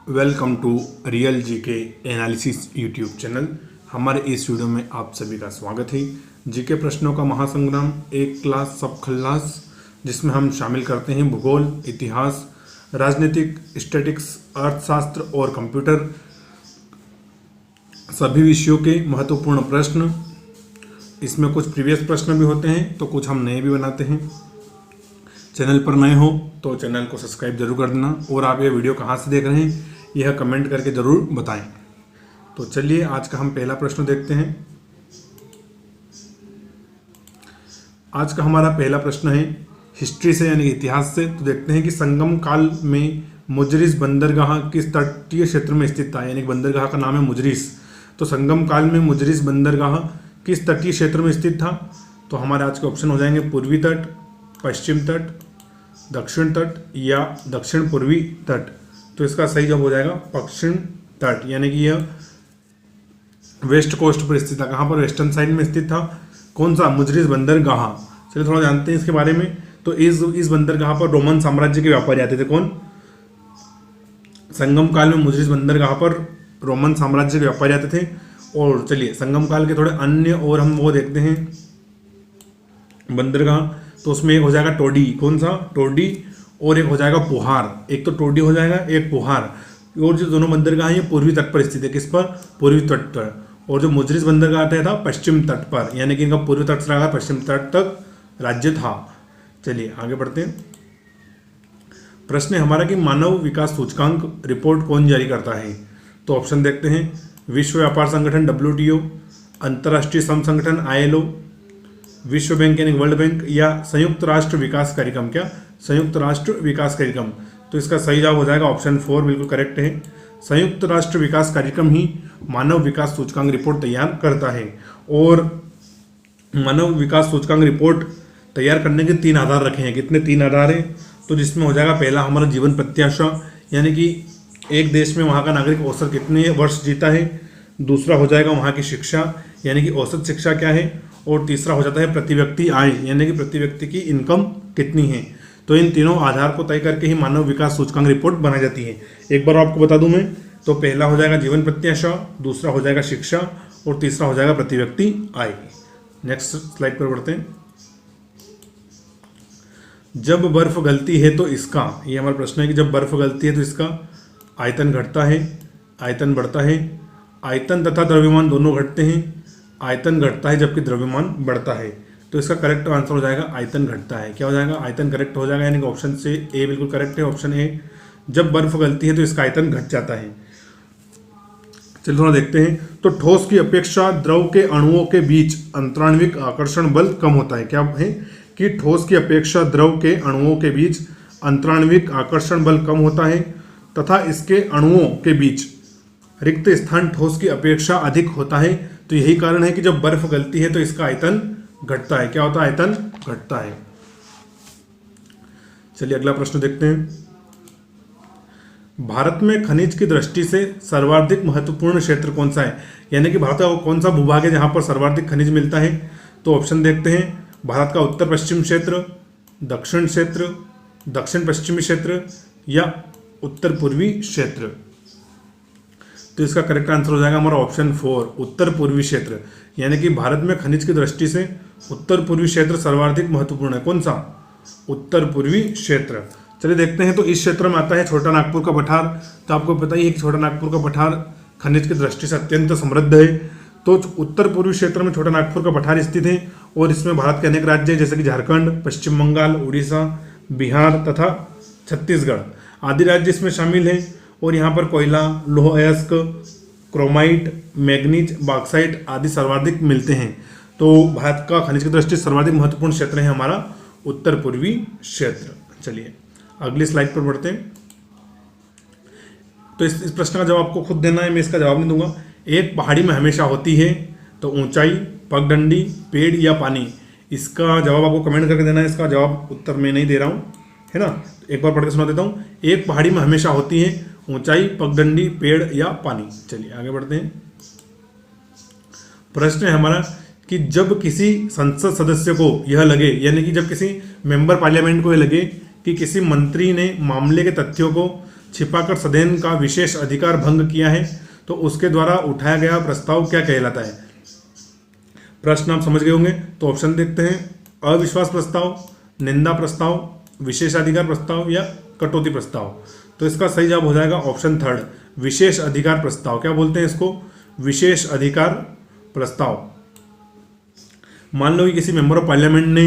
Welcome to real GK analysis YouTube channel. हमारे इस video में आप सभी का स्वागत है। जीके प्रश्नों का महासंग्राम एक क्लास सब खल्लास, जिसमें हम शामिल करते हैं भूगोल, इतिहास, राजनीतिक, स्टैटिक्स, अर्थशास्त्र और कंप्यूटर, सभी विषयों के महत्वपूर्ण प्रश्न। इसमें कुछ प्रीवियस प्रश्न भी होते हैं तो कुछ हम नए भी बनाते हैं। चैनल पर नए हो तो चैनल को सब्सक्राइब जरूर कर देना, और आप ये वीडियो कहाँ से देख रहे हैं यह कमेंट करके ज़रूर बताएं। तो चलिए आज का हम पहला प्रश्न देखते हैं। आज का हमारा पहला प्रश्न है हिस्ट्री से यानी इतिहास से। तो देखते हैं कि संगम काल में मुजरिस बंदरगाह किस तटीय क्षेत्र में स्थित था, यानी बंदरगाह का नाम है मुजरिस। तो संगम काल में मुजरिस बंदरगाह किस तटीय क्षेत्र में स्थित था? तो हमारे आज के ऑप्शन हो जाएंगे पूर्वी तट, पश्चिम तट, दक्षिण तट या दक्षिण पूर्वी तट। तो इसका सही जवाब हो जाएगा पश्चिम तट, यानी कि यह वेस्ट कोस्ट पर स्थित था। कहाँ पर? वेस्टर्न साइड में स्थित था। कौन सा? मुजरिस बंदरगाह। चलिए थोड़ा जानते हैं इसके बारे में। तो इस बंदरगाह पर रोमन साम्राज्य के व्यापारी आते थे। कौन? संगम काल में मुजरिस बंदरगाह पर रोमन साम्राज्य के व्यापारी आते थे। और चलिए संगम काल के थोड़े अन्य और हम वो देखते हैं बंदरगाह। तो उसमें एक हो जाएगा टोडी। कौन सा? टोडी। और एक हो जाएगा पुहार। एक तो टोडी हो जाएगा, एक पुहार। और जो दोनों बंदरगाह हैं ये पूर्वी तट पर स्थित है। किस पर? पूर्वी तट पर। और जो मुजरिस बंदरगाह आता था पश्चिम तट पर, यानी कि इनका पूर्वी तट से पश्चिम तट तक राज्य था। चलिए आगे बढ़ते हैं। प्रश्न है हमारा कि मानव विकास सूचकांक रिपोर्ट कौन जारी करता है? तो ऑप्शन देखते हैं। विश्व व्यापार संगठन WTO, अंतर्राष्ट्रीय श्रम संगठन ILO, विश्व बैंक यानी वर्ल्ड बैंक, या संयुक्त राष्ट्र विकास कार्यक्रम। क्या? संयुक्त राष्ट्र विकास कार्यक्रम। तो इसका सही जवाब हो जाएगा ऑप्शन 4, बिल्कुल करेक्ट है। संयुक्त राष्ट्र विकास कार्यक्रम ही मानव विकास सूचकांक रिपोर्ट तैयार करता है। और मानव विकास सूचकांक रिपोर्ट तैयार करने के 3 आधार रखे हैं। कितने? 3 आधार हैं। तो जिसमें हो जाएगा पहला हमारा जीवन प्रत्याशा, यानी कि एक देश में वहाँ का नागरिक औसत कितने वर्ष जीता है। दूसरा हो जाएगा वहाँ की शिक्षा, यानी कि औसत शिक्षा क्या है। और तीसरा हो जाता है प्रति व्यक्ति आय, यानी कि प्रति व्यक्ति की इनकम कितनी है। तो इन तीनों आधार को तय करके ही मानव विकास सूचकांक रिपोर्ट बनाई जाती है। एक बार आपको बता दूं मैं, तो पहला हो जाएगा जीवन प्रत्याशा, दूसरा हो जाएगा शिक्षा, और तीसरा हो जाएगा प्रति व्यक्ति आय। नेक्स्ट स्लाइड पर बढ़ते हैं। जब बर्फ गलती है तो इसका, ये हमारा प्रश्न है कि जब बर्फ गलती है तो इसका आयतन घटता है, आयतन बढ़ता है। आयतन तथा द्रव्यमान दोनों घटते हैं। आयतन घटता है जबकि द्रव्यमान बढ़ता है। तो इसका करेक्ट आंसर हो जाएगा आयतन घटता है। क्या हो जाएगा? आयतन करेक्ट हो जाएगा, यानी कि ऑप्शन से ए बिल्कुल करेक्ट है। ऑप्शन ए, जब बर्फ गलती है तो इसका आयतन घट जाता है। चलिए थोड़ा देखते हैं। तो ठोस की अपेक्षा द्रव के अणुओं के बीच अंतराण्विक आकर्षण बल कम होता है। क्या है? कि ठोस की अपेक्षा द्रव के अणुओं के बीच अंतराण्विक आकर्षण बल कम होता है, तथा इसके अणुओं के बीच रिक्त स्थान ठोस की अपेक्षा अधिक होता है। तो यही कारण है कि जब बर्फ गलती है तो इसका आयतन घटता है। क्या होता है? आयतन घटता है। चलिए अगला प्रश्न देखते हैं। भारत में खनिज की दृष्टि से सर्वाधिक महत्वपूर्ण क्षेत्र कौन सा है, यानी कि भारत का कौन सा भूभाग है जहां पर सर्वाधिक खनिज मिलता है? तो ऑप्शन देखते हैं। भारत का उत्तर पश्चिम क्षेत्र, दक्षिण क्षेत्र, दक्षिण पश्चिमी क्षेत्र, या उत्तर पूर्वी क्षेत्र। तो इसका करेक्ट आंसर हो जाएगा हमारा ऑप्शन 4, उत्तर पूर्वी क्षेत्र। यानी कि भारत में खनिज की दृष्टि से उत्तर पूर्वी क्षेत्र सर्वाधिक महत्वपूर्ण है। कौन सा? उत्तर पूर्वी क्षेत्र। चलिए देखते हैं। तो इस क्षेत्र में आता है छोटा नागपुर का पठार। तो आपको पता ही है कि छोटा नागपुर का पठार खनिज की दृष्टि से अत्यंत समृद्ध है। तो उत्तर पूर्वी क्षेत्र में छोटा नागपुर का पठार स्थित है। और इसमें भारत के अनेक राज्य जैसे कि झारखंड, पश्चिम बंगाल, उड़ीसा, बिहार तथा छत्तीसगढ़ आदि राज्य इसमें शामिल हैं। और यहाँ पर कोयला, लौह अयस्क, क्रोमाइट, मैग्नीज, बॉक्साइट आदि सर्वाधिक मिलते हैं। तो भारत का खनिज की दृष्टि से सर्वाधिक महत्वपूर्ण क्षेत्र है हमारा उत्तर पूर्वी क्षेत्र। चलिए अगली स्लाइड पर बढ़ते हैं। तो इस प्रश्न का जवाब आपको खुद देना है, मैं इसका जवाब नहीं दूंगा। एक पहाड़ी में हमेशा होती है, तो ऊंचाई, पगडंडी, पेड़ या पानी। इसका जवाब आपको कमेंट करके देना है। इसका जवाब उत्तर में नहीं दे रहा हूँ, है ना। एक बार पढ़ के सुना देता हूँ। एक पहाड़ी में हमेशा होती है, ऊंचाई, पगडंडी, पेड़ या पानी। चलिए आगे बढ़ते हैं। प्रश्न है हमारा कि जब किसी संसद सदस्य को यह लगे, यानी कि जब किसी मेंबर पार्लियामेंट को यह लगे कि किसी मंत्री ने मामले के तथ्यों को छिपाकर सदन का विशेष अधिकार भंग किया है तो उसके द्वारा उठाया गया प्रस्ताव क्या कहलाता है। प्रश्न आप समझ गए होंगे। तो ऑप्शन देखते हैं, अविश्वास प्रस्ताव, निंदा प्रस्ताव, विशेषाधिकार प्रस्ताव या कटौती प्रस्ताव। तो इसका सही जवाब हो जाएगा ऑप्शन थर्ड, विशेष अधिकार प्रस्ताव। क्या बोलते हैं इसको, विशेष अधिकार प्रस्ताव। मान लो कि किसी मेंबर ऑफ पार्लियामेंट ने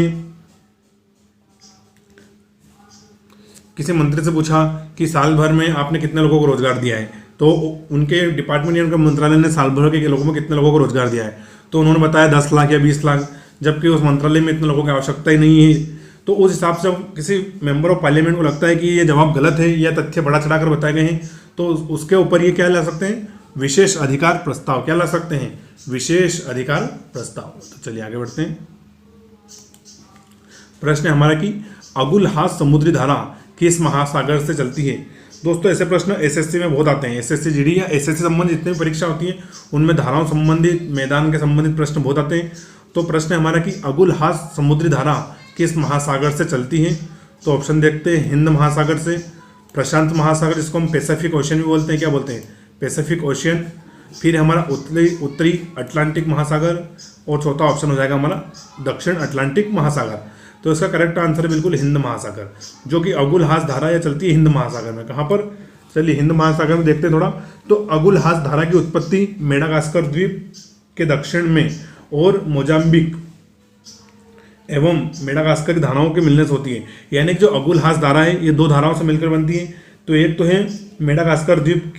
किसी मंत्री से पूछा कि साल भर में आपने कितने लोगों को रोजगार दिया है, तो उनके डिपार्टमेंट या उनके मंत्रालय ने साल भर के लोगों में कितने लोगों को रोजगार दिया है, तो उन्होंने बताया 10 लाख या 20 लाख, जबकि उस मंत्रालय में इतने लोगों की आवश्यकता ही नहीं है। तो उस हिसाब से किसी मेंबर ऑफ पार्लियामेंट को लगता है कि ये जवाब गलत है या तथ्य बढ़ा चढ़ाकर बताए गए हैं, तो उसके ऊपर ये क्या ला सकते हैं, विशेष अधिकार प्रस्ताव। क्या ला सकते हैं, विशेष अधिकार प्रस्ताव। तो चलिए आगे बढ़ते हैं। प्रश्न है हमारा कि अगुलहास समुद्री धारा किस महासागर से चलती है। दोस्तों ऐसे प्रश्न एसएससी में बहुत आते हैं। एसएससी जीडी या एसएससी संबंधित जितनी भी परीक्षा होती है उनमें धाराओं संबंधित, मैदान के संबंधित प्रश्न बहुत आते हैं। तो प्रश्न है हमारा कि अगुलहास समुद्री धारा किस महासागर से चलती है। तो ऑप्शन देखते हैं, हिंद महासागर से, प्रशांत महासागर जिसको हम पैसिफिक ओशियन भी बोलते हैं, क्या बोलते हैं, पैसिफिक ओशियन, फिर हमारा उत्तरी अटलांटिक महासागर, और चौथा ऑप्शन हो जाएगा हमारा दक्षिण अटलांटिक महासागर। तो इसका करेक्ट आंसर है बिल्कुल हिंद महासागर, जो कि अगुलहास धारा या चलती है हिंद महासागर में। कहाँ पर, चलिए हिंद महासागर में देखते हैं थोड़ा। तो अगुलहास धारा की उत्पत्ति मेडागास्कर द्वीप के दक्षिण में और मोजाम्बिक एवं मेडागास्कर की धाराओं के मिलने से होती है। यानी कि जो अगुलहास धारा है ये दो धाराओं से मिलकर बनती है। तो एक तो है मेडागास्कर द्वीप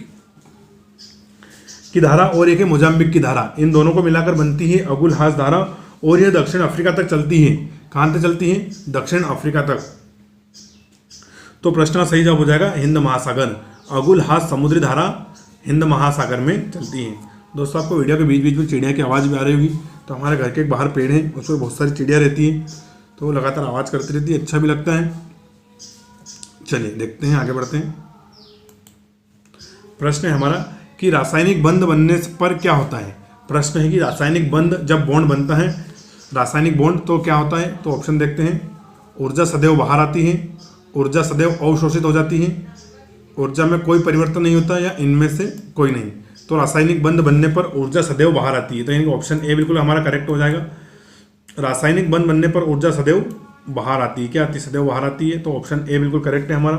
की धारा और एक है मोजाम्बिक की धारा, इन दोनों को मिलाकर बनती है अगुलहास धारा, और यह दक्षिण अफ्रीका तक चलती है। कहां तक चलती है, दक्षिण अफ्रीका तक। तो प्रश्न का सही जवाब हो जाएगा हिंद महासागर। अगुलहास समुद्री धारा हिंद महासागर में चलती है। दोस्तों आपको वीडियो के बीच बीच में चिड़िया की आवाज़ भी आ रही होगी। तो हमारे घर के एक बाहर पेड़ है, उसमें बहुत सारी चिड़िया रहती है, तो वो लगातार आवाज़ करती रहती है, अच्छा भी लगता है। चलिए देखते हैं, आगे बढ़ते हैं। प्रश्न है हमारा कि रासायनिक बंध बनने पर क्या होता है। प्रश्न है कि रासायनिक बंध, जब बॉन्ड बनता है रासायनिक बॉन्ड, तो क्या होता है। तो ऑप्शन देखते हैं, ऊर्जा सदैव बाहर आती है, ऊर्जा सदैव अवशोषित हो जाती है, ऊर्जा में कोई परिवर्तन नहीं होता, या इनमें से कोई नहीं। तो रासायनिक बंध बनने पर ऊर्जा सदैव बाहर आती है। तो यानी ऑप्शन ए बिल्कुल हमारा करेक्ट हो जाएगा। रासायनिक बंध बनने पर ऊर्जा सदैव बाहर आती है। क्या आती है, सदैव बाहर आती है। तो ऑप्शन ए बिल्कुल करेक्ट है हमारा।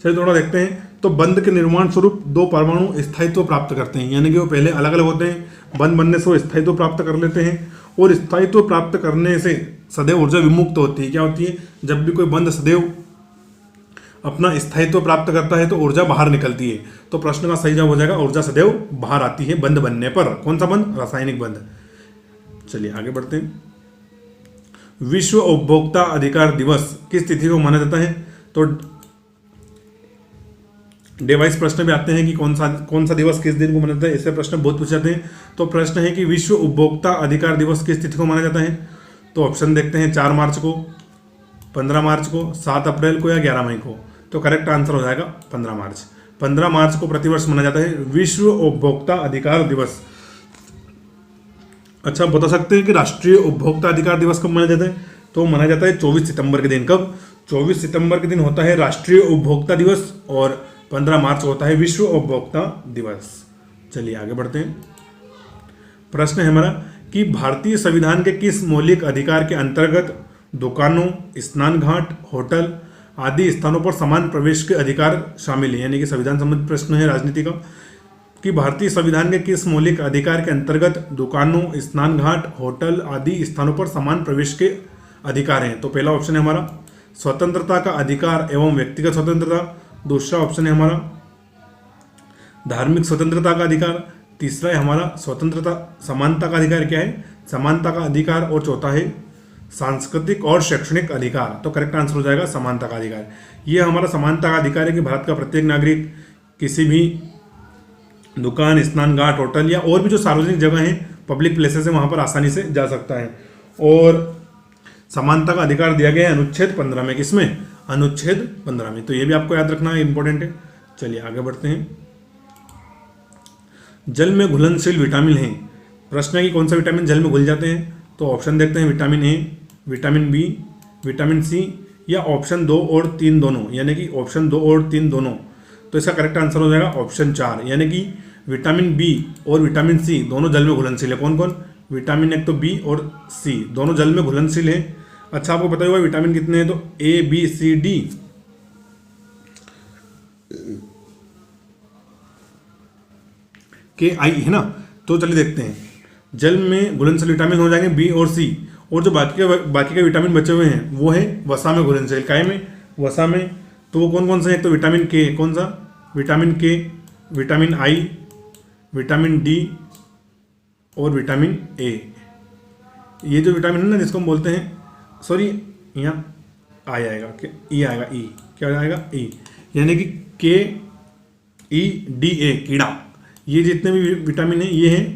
चलिए थोड़ा देखते हैं। तो बंध के निर्माण स्वरूप दो परमाणु स्थायित्व प्राप्त करते हैं, यानी कि वो पहले अलग अलग होते हैं, बंध बनने से वो स्थायित्व प्राप्त कर लेते हैं, और स्थायित्व प्राप्त करने से सदैव ऊर्जा विमुक्त होती है। क्या होती है, जब भी कोई बंध सदैव अपना स्थायित्व प्राप्त करता है तो ऊर्जा बाहर निकलती है। तो प्रश्न का सही जवाब हो जाएगा ऊर्जा सदैव बाहर आती है बंध बनने पर। कौन सा बंध, रासायनिक बंध। चलिए आगे बढ़ते हैं। विश्व उपभोक्ता अधिकार दिवस किस तिथि को माना जाता है। तो डिवाइस प्रश्न भी आते हैं कि कौन सा दिवस किस दिन को मनाया जाता है, ऐसे प्रश्न बहुत पूछे जाते हैं। तो प्रश्न है कि विश्व उपभोक्ता अधिकार दिवस किस तिथि को माना जाता है। तो ऑप्शन देखते हैं, 4 मार्च को, 15 मार्च को, 7 अप्रैल को या 11 मई को। तो करेक्ट आंसर हो जाएगा 15 मार्च। 15 मार्च को प्रतिवर्ष मनाया जाता है विश्व उपभोक्ता अधिकार दिवस। अच्छा, बता सकते हैं कि राष्ट्रीय उपभोक्ता अधिकार दिवस कब मनाया जाता है। तो मनाया जाता है 24 सितंबर के दिन। कब, 24 सितंबर के दिन होता है राष्ट्रीय उपभोक्ता दिवस, और 15 मार्च होता है विश्व उपभोक्ता दिवस। चलिए आगे बढ़ते हैं। प्रश्न है हमारा कि भारतीय संविधान के किस मौलिक अधिकार के अंतर्गत दुकानों, स्नान घाट, होटल आदि स्थानों पर समान प्रवेश के अधिकार शामिल है। यानी कि संविधान संबंधित प्रश्न है राजनीति का, कि भारतीय संविधान के किस मौलिक अधिकार के अंतर्गत दुकानों, स्नान घाट, होटल आदि स्थानों पर समान प्रवेश के अधिकार हैं। तो पहला ऑप्शन है हमारा स्वतंत्रता का अधिकार एवं व्यक्तिगत स्वतंत्रता, दूसरा ऑप्शन है हमारा धार्मिक स्वतंत्रता का अधिकार, तीसरा है हमारा स्वतंत्रता समानता का अधिकार। क्या है, समानता का अधिकार, और चौथा है सांस्कृतिक और शैक्षणिक अधिकार। तो करेक्ट आंसर हो जाएगा समानता का अधिकार। ये हमारा समानता का अधिकार है कि भारत का प्रत्येक नागरिक किसी भी दुकान, स्नान घाट, होटल या और भी जो सार्वजनिक जगह हैं, पब्लिक प्लेसेस है, वहाँ पर आसानी से जा सकता है। और समानता का अधिकार दिया गया है अनुच्छेद 15 में। किसमें, अनुच्छेद 15 में। तो ये भी आपको याद रखना है, इंपॉर्टेंट है। चलिए आगे बढ़ते हैं। जल में घुलनशील विटामिन है। प्रश्न है कि कौन सा विटामिन जल में घुल जाते हैं। तो ऑप्शन देखते हैं, vitamin A, vitamin B, vitamin C या ऑप्शन 2 और 3 दोनों, यानी कि ऑप्शन 2 और 3 दोनों। तो इसका करेक्ट आंसर हो जाएगा ऑप्शन 4, यानी कि विटामिन बी और विटामिन सी दोनों जल में घुलनशील है। कौन कौन? विटामिन एक तो बी और सी दोनों जल में घुलनशील है। अच्छा, आपको पता होगा विटामिन कितने हैं? तो ए बी सी डी, के आई है ना। तो चलिए देखते हैं, जल में घुलनशील विटामिन हो जाएंगे बी और सी, और जो बाकी के विटामिन बचे हुए हैं वो है वसा में घुलनशील। काय में? वसा में। तो वो कौन कौन से हैं? तो विटामिन के, कौन सा? विटामिन के, विटामिन आई, विटामिन डी और विटामिन ए। ये जो विटामिन है ना, जिसको हम बोलते हैं, सॉरी यहाँ आई आएगा, ई आएगा, ई क्या आएगा? ई, यानी कि के ई डी ए, कीड़ा। ये जितने भी विटामिन हैं ये हैं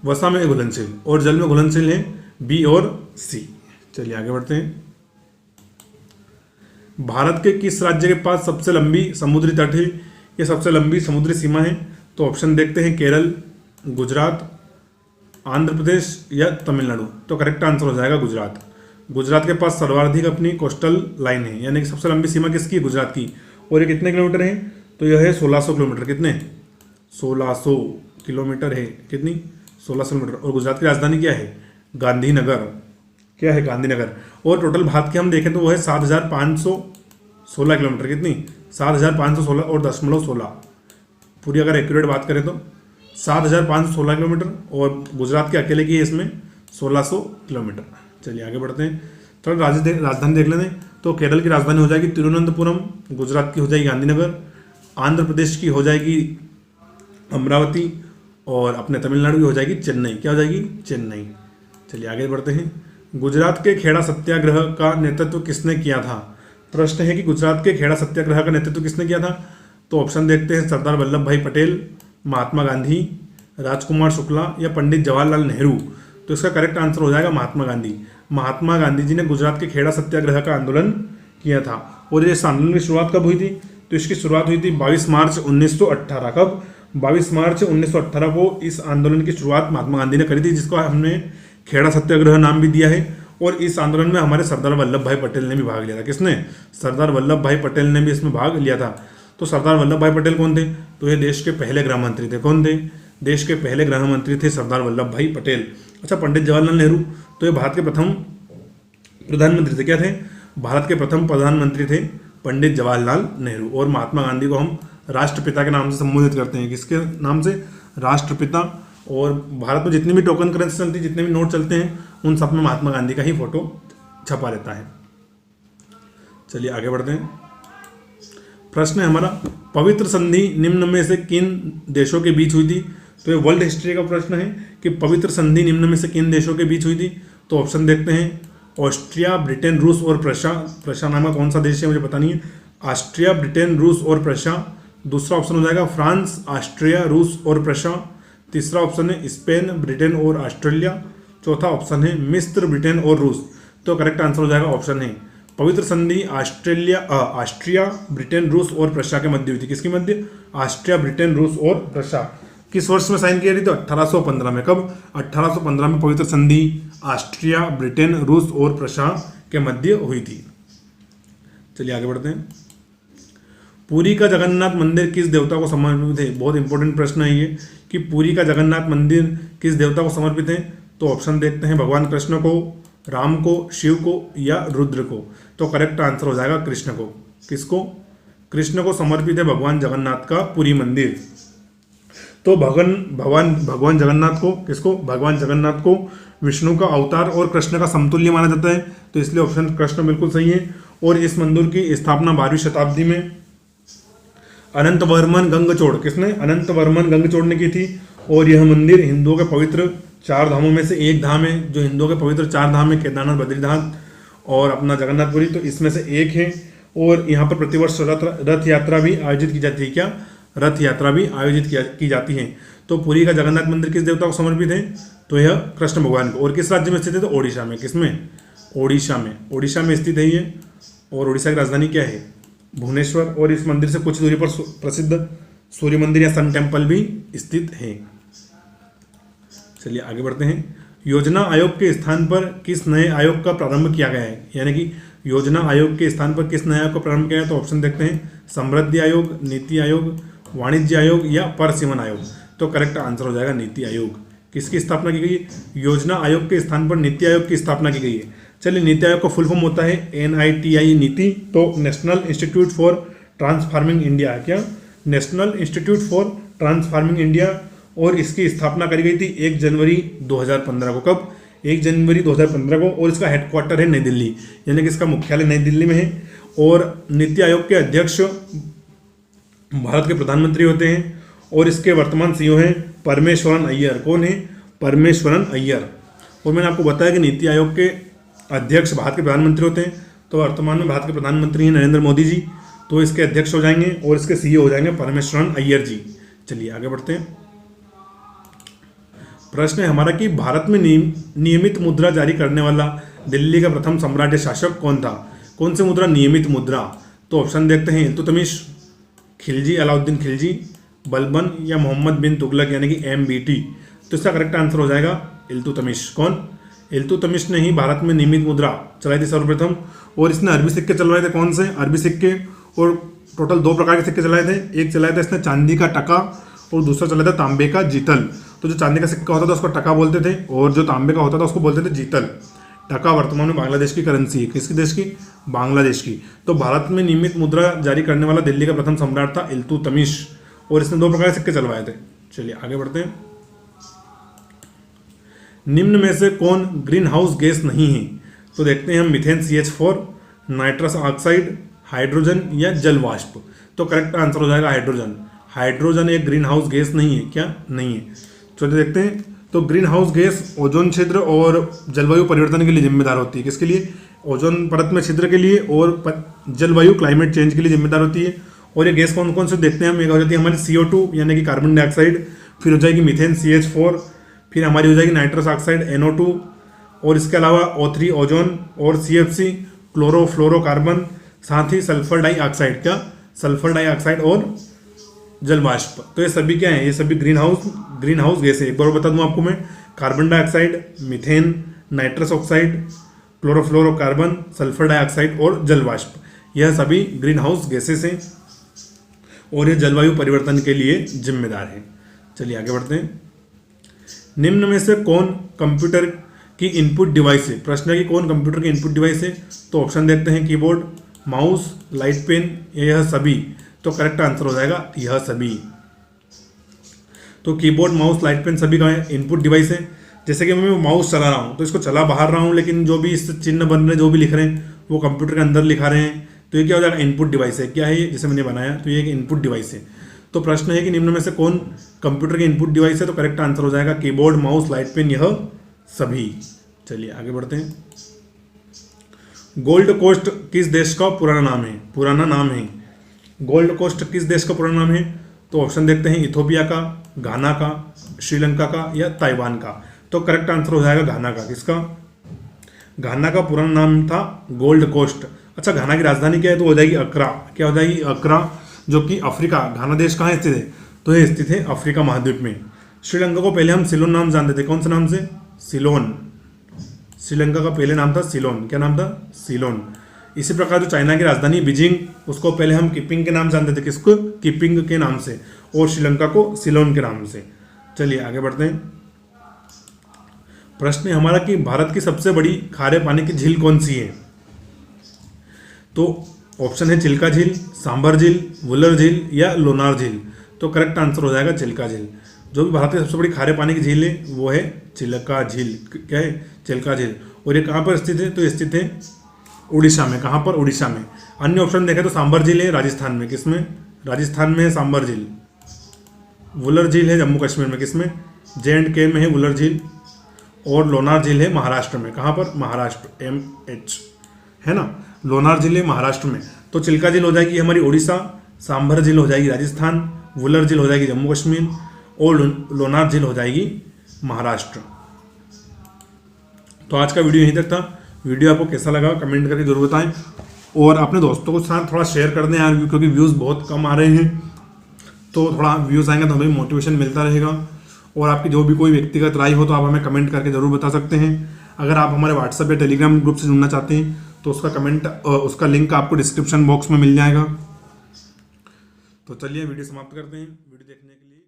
वसा में घुलनशील, और जल में घुलनशील है बी और सी। चलिए आगे बढ़ते हैं। भारत के किस राज्य के पास सबसे लंबी समुद्री तट है? ये सबसे लंबी समुद्री सीमा है। तो ऑप्शन देखते हैं, केरल, गुजरात, आंध्र प्रदेश या तमिलनाडु। तो करेक्ट आंसर हो जाएगा गुजरात। गुजरात के पास सर्वाधिक अपनी कोस्टल लाइन है, यानी कि सबसे लंबी सीमा किसकी है? गुजरात की। और ये कितने किलोमीटर है? तो यह है 1600 किलोमीटर। कितने? 1600 किलोमीटर है। कितनी? 1600 किलोमीटर। और गुजरात की राजधानी क्या है? गांधीनगर। क्या है? गांधीनगर। और टोटल भारत के हम देखें तो वो है 7516 किलोमीटर। कितनी? 7516 और 0.16। पूरी अगर एक्यूरेट बात करें तो 7516 किलोमीटर, और गुजरात के अकेले की है इसमें 1600 किलोमीटर। चलिए आगे बढ़ते हैं। थोड़ा राजधानी देख लेते हैं। तो केरल की राजधानी हो जाएगी तिरुवनंतपुरम, गुजरात की हो जाएगी गांधीनगर, आंध्र प्रदेश की हो जाएगी अमरावती, और अपने तमिलनाडु की हो जाएगी चेन्नई। क्या हो जाएगी? चेन्नई। चलिए आगे बढ़ते हैं। गुजरात के खेड़ा सत्याग्रह का नेतृत्व किसने किया था? प्रश्न है कि गुजरात के खेड़ा सत्याग्रह का नेतृत्व किसने किया था? तो ऑप्शन देखते हैं, सरदार वल्लभ भाई पटेल, महात्मा गांधी, राजकुमार शुक्ला या पंडित जवाहरलाल नेहरू। तो इसका करेक्ट आंसर हो जाएगा महात्मा गांधी। महात्मा गांधी जी ने गुजरात के खेड़ा सत्याग्रह का आंदोलन किया था। और ये आंदोलन की शुरुआत कब हुई थी? तो इसकी शुरुआत हुई थी 22 मार्च 1918। कब? 22 मार्च 1918 को इस आंदोलन की शुरुआत महात्मा गांधी ने करी थी, जिसको हमने खेड़ा सत्याग्रह नाम भी दिया है। और इस आंदोलन में हमारे सरदार वल्लभ भाई पटेल ने भी भाग लिया था। किसने? सरदार वल्लभ भाई पटेल ने भी इसमें भाग लिया था। तो सरदार वल्लभ भाई पटेल कौन थे? तो ये देश के पहले गृह मंत्री थे। कौन थे? देश के पहले गृह मंत्री थे सरदार वल्लभ भाई पटेल। अच्छा, पंडित जवाहरलाल नेहरू, तो ये भारत के प्रथम प्रधानमंत्री थे। क्या थे? भारत के प्रथम प्रधानमंत्री थे पंडित जवाहरलाल नेहरू। और महात्मा गांधी को हम राष्ट्रपिता के नाम से संबोधित करते हैं। किसके नाम से? राष्ट्रपिता। और भारत में जितनी भी टोकन करेंसी चलती है, जितने भी नोट चलते हैं, उन सब में महात्मा गांधी का ही फोटो छपा रहता है। चलिए आगे बढ़ते हैं। प्रश्न है हमारा, पवित्र संधि निम्न में से किन देशों के बीच हुई थी? तो ये वर्ल्ड हिस्ट्री का प्रश्न है कि पवित्र संधि निम्न में से किन देशों के बीच हुई थी। तो ऑप्शन देखते हैं, ऑस्ट्रिया, ब्रिटेन, रूस और प्रशा। प्रशा नाम का कौन सा देश है मुझे पता नहीं है। ऑस्ट्रिया, ब्रिटेन, रूस और प्रशा। दूसरा ऑप्शन हो जाएगा फ्रांस, ऑस्ट्रिया, रूस और प्रशा। तीसरा ऑप्शन है स्पेन, ब्रिटेन और ऑस्ट्रेलिया। चौथा ऑप्शन है मिस्र, ब्रिटेन और रूस। तो करेक्ट आंसर हो जाएगा ऑप्शन है पवित्र संधि ऑस्ट्रिया, ब्रिटेन, रूस और प्रशा के मध्य हुई थी। किसके मध्य? ऑस्ट्रिया, ब्रिटेन, रूस और प्रशा। किस वर्ष में साइन किया थी? तो 1815 में। कब? 1815 में पवित्र संधि ऑस्ट्रिया, ब्रिटेन, रूस और प्रशा के मध्य हुई थी। चलिए आगे बढ़ते हैं। पुरी का जगन्नाथ मंदिर किस देवता को समर्पित है? बहुत इंपॉर्टेंट प्रश्न है ये कि पुरी का जगन्नाथ मंदिर किस देवता को समर्पित है। तो ऑप्शन देखते हैं, भगवान कृष्ण को, राम को, शिव को या रुद्र को। तो करेक्ट आंसर हो जाएगा कृष्ण को। किसको? कृष्ण को समर्पित है भगवान जगन्नाथ का पुरी मंदिर। तो भगवान जगन्नाथ को, किसको? भगवान जगन्नाथ को विष्णु का अवतार और कृष्ण का समतुल्य माना जाता है। तो इसलिए ऑप्शन कृष्ण बिल्कुल सही है। और इस मंदिर की स्थापना 12वीं शताब्दी में अनंतवर्मन गंगचोड़, किसने? अनंतवर्मन गंगचोड़ ने की थी। और यह मंदिर हिंदुओं के पवित्र 4 धामों में से एक धाम है। जो हिंदुओं के पवित्र 4 धाम है, केदारनाथ, बद्रीनाथ और अपना जगन्नाथपुरी, तो इसमें से एक है। और यहाँ पर प्रतिवर्ष रथ यात्रा भी आयोजित की जाती है। क्या? रथ यात्रा भी आयोजित की जाती है। तो पुरी का जगन्नाथ मंदिर किस देवता को समर्पित है? तो यह कृष्ण भगवान को। और किस राज्य में स्थित है? तो ओडिशा में। किसमें? ओडिशा में। ओडिशा में स्थित है ये। और ओडिशा की राजधानी क्या है? भुवनेश्वर। और इस मंदिर से कुछ दूरी पर प्रसिद्ध सूर्य मंदिर या सन टेम्पल भी स्थित है। चलिए आगे बढ़ते हैं। योजना आयोग के स्थान पर किस नए आयोग का प्रारंभ किया गया है? यानी कि योजना आयोग के स्थान पर किस नए आयोग को प्रारंभ किया है? तो ऑप्शन देखते हैं, समृद्धि आयोग, नीति आयोग, वाणिज्य आयोग या परिसीमन आयोग। तो करेक्ट आंसर हो जाएगा नीति आयोग। किसकी स्थापना की गई है? योजना आयोग के स्थान पर नीति आयोग की स्थापना की गई है। चलिए, नीति आयोग का फुल फॉर्म होता है NITI नीति। तो national institute for transforming India है क्या? National institute for transforming India. और इसकी स्थापना करी गई थी 1 जनवरी 2015 को। कब? 1 जनवरी 2015 को। और इसका हेडक्वार्टर है नई दिल्ली, यानी कि इसका मुख्यालय नई दिल्ली में है। और नीति आयोग के अध्यक्ष भारत के प्रधानमंत्री होते हैं। और इसके वर्तमान सीईओ हैं परमेश्वरन अय्यर। कौन है? परमेश्वरन अय्यर। और मैंने आपको बताया कि नीति आयोग के अध्यक्ष भारत के प्रधानमंत्री होते हैं। तो वर्तमान में भारत के प्रधानमंत्री हैं नरेंद्र मोदी जी, तो इसके अध्यक्ष हो जाएंगे। और इसके सीईओ हो जाएंगे परमेश्वरन अय्यर जी। चलिए आगे बढ़ते हैं। प्रश्न है हमारा कि भारत में नियमित मुद्रा जारी करने वाला दिल्ली का प्रथम सम्राट या शासक कौन था? कौन सी मुद्रा? नियमित मुद्रा। तो ऑप्शन देखते हैं, इल्तुतमिश, खिलजी, अलाउद्दीन खिलजी, बलबन या मोहम्मद बिन तुगलक यानी कि MBT। तो इसका करेक्ट आंसर हो जाएगा इल्तुतमिश। कौन? इल्तुतमिश ने ही भारत में नियमित मुद्रा चलाई थी सर्वप्रथम। और इसने अरबी सिक्के चलवाए थे। कौन से? अरबी सिक्के। और टोटल 2 प्रकार के सिक्के चलाए थे। एक चलाया था इसने चांदी का टका और दूसरा चलाया था तांबे का जीतल। तो जो चांदी का सिक्का होता था उसको टका बोलते थे और जो तांबे का होता था उसको बोलते थे जीतल। टका वर्तमान में बांग्लादेश की करेंसी है। किसकी देश की? बांग्लादेश की। तो भारत में नियमित मुद्रा जारी करने वाला दिल्ली का प्रथम सम्राट था इल्तुतमिश। और इसने 2 प्रकार के सिक्के चलवाए थे। चलिए आगे बढ़ते हैं। निम्न में से कौन ग्रीन हाउस गैस नहीं है? तो देखते हैं हम, methane CH4, nitrous oxide, hydrogen या जल वाष्प। तो करेक्ट आंसर हो जाएगा हाइड्रोजन। हाइड्रोजन एक ग्रीन हाउस गैस नहीं है क्या? नहीं है। चलिए देखते हैं। तो ग्रीन हाउस गैस ओजोन छिद्र और जलवायु परिवर्तन के लिए जिम्मेदार होती है। किसके लिए? ओजोन परत में छिद्र के लिए और जलवायु क्लाइमेट चेंज के लिए जिम्मेदार होती है। और ये गैस कौन कौन से देखते हैं हम? एक हो जाती है हमारी CO2 यानी कि कार्बन डाइऑक्साइड, फिर हो जाएगी मीथेन CH4, फिर हमारी हो जाएगी नाइट्रस ऑक्साइड NO2, और इसके अलावा O3 ओजोन और CFC क्लोरोफ्लोरोकार्बन, साथ ही सल्फर डाइऑक्साइड। क्या? सल्फर डाइऑक्साइड और जल वाष्प। तो ये सभी क्या है? ये सभी ग्रीन हाउस गैस है। एक बार बता दूं आपको मैं, carbon dioxide, methane, nitrous oxide, chlorofluorocarbon, sulphur dioxide और जल वाष्प, यह सभी ग्रीन हाउस गैसेस हैं और ये जलवायु परिवर्तन के लिए जिम्मेदार है। चलिए आगे बढ़ते हैं। निम्न में से कौन कंप्यूटर की इनपुट डिवाइस है? प्रश्न है कि कौन कंप्यूटर की इनपुट डिवाइस है? तो ऑप्शन देखते हैं, कीबोर्ड, माउस, लाइट पेन, यह सभी। तो करेक्ट आंसर हो जाएगा यह सभी। तो कीबोर्ड, माउस, लाइट पेन सभी का इनपुट डिवाइस है। जैसे कि मैं माउस चला रहा हूँ तो इसको चला बाहर रहा हूँ, लेकिन जो भी इस चिन्ह बन रहे हैं, जो भी लिख रहे हैं, वो कंप्यूटर के अंदर लिखा रहे हैं। तो ये क्या हो जाएगा? इनपुट डिवाइस है। क्या है ये? जैसे मैंने बनाया, तो ये एक इनपुट डिवाइस है। तो प्रश्न है कि निम्न में से कौन कंप्यूटर की इनपुट डिवाइस है? तो करेक्ट आंसर हो जाएगा कीबोर्ड, माउस, लाइट पेन, यह सभी। चलिए आगे बढ़ते हैं। गोल्ड कोस्ट किस देश का पुराना नाम है? पुराना नाम है। गोल्ड कोस्ट किस देश का पुराना नाम है? तो ऑप्शन देखते हैं, इथोपिया का, घाना का, श्रीलंका का या ताइवान का। तो करेक्ट आंसर हो जाएगा घाना का। किसका? घाना का पुराना नाम था गोल्ड कोस्ट। अच्छा, घाना की राजधानी क्या है? तो हो जाएगी अक्रा। क्या हो जाएगी? अक्रा, जो कि अफ्रीका, घाना देश कहाँ स्थित है? तो ये स्थित है अफ्रीका महाद्वीप में। श्रीलंका को पहले हम सिलोन नाम जानते थे। कौन से नाम से? सिलोन। श्रीलंका का पहले नाम था सिलोन। क्या नाम था? सिलोन। इसी प्रकार जो चाइना की राजधानी बीजिंग, उसको पहले हम किपिंग के नाम जानते थे। किसको? किपिंग के नाम से। और श्रीलंका को सिलोन के नाम से। चलिए आगे बढ़ते हैं। प्रश्न है हमारा कि भारत की सबसे बड़ी खारे पानी की झील कौन सी है? तो ऑप्शन है चिल्का झील, सांभर झील, वुलर झील या लोनार झील। तो करेक्ट आंसर हो जाएगा चिल्का झील। जो भी भारत की सबसे बड़ी खारे पानी की झील है वो है चिल्का झील। क्या है? चिल्का झील। और ये कहाँ पर स्थित है? तो ये स्थित है उड़ीसा में। कहाँ पर? उड़ीसा में। अन्य ऑप्शन देखें तो सांभर झील है राजस्थान में। किसमें? राजस्थान में है सांभर झील। वुलर झील है जम्मू कश्मीर में। किसमें? J&K में है वुलर झील। और लोनार झील है महाराष्ट्र में। कहाँ पर? महाराष्ट्र, MH है ना। लोनार झील है महाराष्ट्र में। तो चिल्का झील हो जाएगी हमारी उड़ीसा, सांभर झील हो जाएगी राजस्थान, वुलर झील हो जाएगी जम्मू कश्मीर और लोनार झील हो जाएगी महाराष्ट्र। तो आज का वीडियो यहीं तक था। वीडियो आपको कैसा लगा कमेंट करके जरूर बताएं और अपने दोस्तों के साथ थोड़ा शेयर कर दें यार, क्योंकि व्यूज़ बहुत कम आ रहे हैं। तो थोड़ा व्यूज़ आएंगे तो हमें मोटिवेशन मिलता रहेगा। और आपकी जो भी कोई व्यक्तिगत राय हो तो आप हमें कमेंट करके ज़रूर बता सकते हैं। अगर आप हमारे व्हाट्सएप या टेलीग्राम ग्रुप से जुड़ना चाहते हैं तो उसका कमेंट उसका लिंक आपको डिस्क्रिप्शन बॉक्स में मिल जाएगा। तो चलिए वीडियो समाप्त करते हैं। वीडियो देखने के लिए